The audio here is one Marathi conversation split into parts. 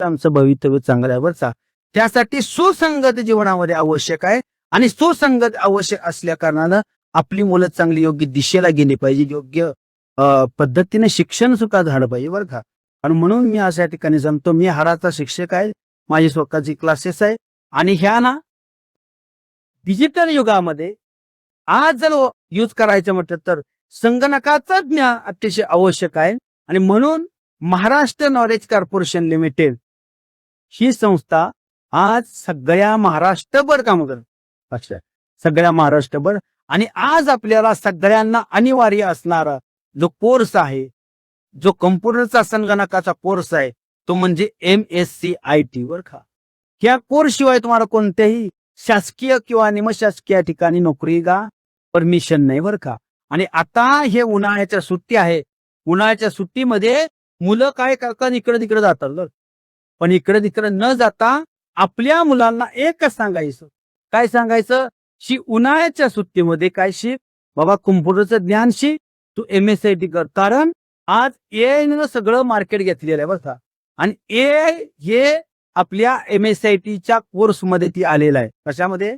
आमचं भवितव्य चांगलं आहे बरं का. त्यासाठी सुसंगत जीवनामध्ये आवश्यक आहे आणि सुसंगत आवश्यक असल्या कारणानं आपली मुलं चांगली योग्य दिशेला गेली पाहिजे, योग्य पद्धतीने शिक्षण सुद्धा झालं पाहिजे बरं का. आणि म्हणून मी अशा ठिकाणी सांगतो, मी हाडाचा शिक्षक आहे, माझी स्वतःची क्लासेस आहे आणि ह्या ना डिजिटल युगामध्ये आज जर यूज करायचं म्हटलं तर संगणकाचं ज्ञान अतिशय आवश्यक आहे. आणि म्हणून महाराष्ट्र नॉलेज कॉर्पोरेशन लिमिटेड ही संस्था आज सगळ्या महाराष्ट्रभर काम करते. अच्छा, सगळ्या महाराष्ट्रभर. आणि आज आपल्याला सगळ्यांना अनिवार्य असणारा जो कोर्स आहे, जो कम्प्युटरचा संगणकाचा कोर्स आहे, तो म्हणजे MSc वर का. या कोर्स शिवाय तुम्हाला कोणत्याही शासकीय किंवा निमशासकीय ठिकाणी नोकरी का परमिशन नाही बरं का. आणि आता हे उन्हाळ्याच्या सुट्टी आहे, उन्हाळ्याच्या सुट्टीमध्ये मुलं काय करतात, इकडे तिकडे जातात. पण इकडे तिकडे न जाता आपल्या मुलांना एकच सांगायचं, काय सांगायचं, उन्हाळ्याच्या सुट्टीमध्ये काय शिक बाबा, कम्प्युटरचं ज्ञान शिक, तू MSIT कर. कारण आज AI न सगळं मार्केट घेतलेलं आहे बरं का. आणि AI हे आपल्या MSITच्या कोर्समध्ये ती आलेला आहे. कशामध्ये?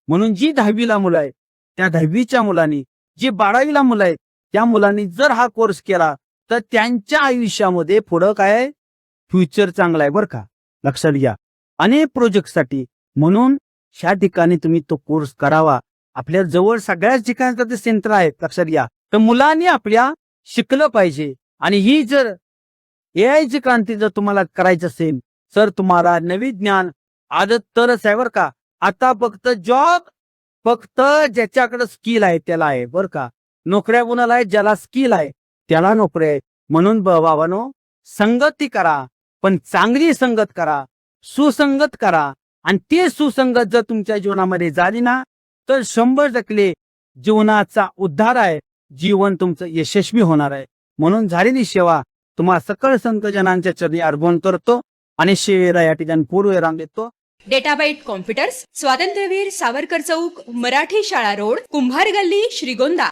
म्हणून जी 10वीला मुलं आहेत त्या 10वीच्या मुलांनी, जी 12वीला मुलं आहेत त्या मुलांनी जर हा कोर्स केला तर त्यांच्या आयुष्यामध्ये पुढं काय फ्युचर चांगला आहे बरं का. लक्षात घ्या. अनेक प्रोजेक्टसाठी म्हणून ह्या ठिकाणी तुम्ही तो कोर्स करावा. आपल्या जवळ सगळ्याच ठिकाणचं ते सेंटर आहे, लक्षात घ्या. तर मुलांनी आपल्या शिकलं पाहिजे. आणि ही जर AI ची क्रांती जर तुम्हाला करायची असेल तर तुम्हाला नवीन ज्ञान आदत तरच आहे बरं का. आता फक्त जॉब फक्त ज्याच्याकडे स्किल आहे त्याला आहे बरं का. नोकऱ्या कुणाला आहे? ज्याला स्किल आहे त्याला नोकरी आहे. म्हणून बाबांनो, संगती करा, पण चांगली संगत करा, सुसंगत करा. आणि ते सुसंगत जर तुमच्या जीवनामध्ये झाली ना तर 100% जीवनाचा उद्धार आहे, जीवन तुमचं यशस्वी होणार आहे. म्हणून झालेली सेवा तुम्हा सकळ संतजनांच्या चरणी अर्पण करतो आणि सेवेला या ठिकाणी पूर्वविराम देतो. डेटाबाईट कॉम्प्युटर्स, स्वातंत्र्यवीर सावरकर चौक, मराठी शाळा रोड, कुंभार गल्ली, श्रीगोंदा.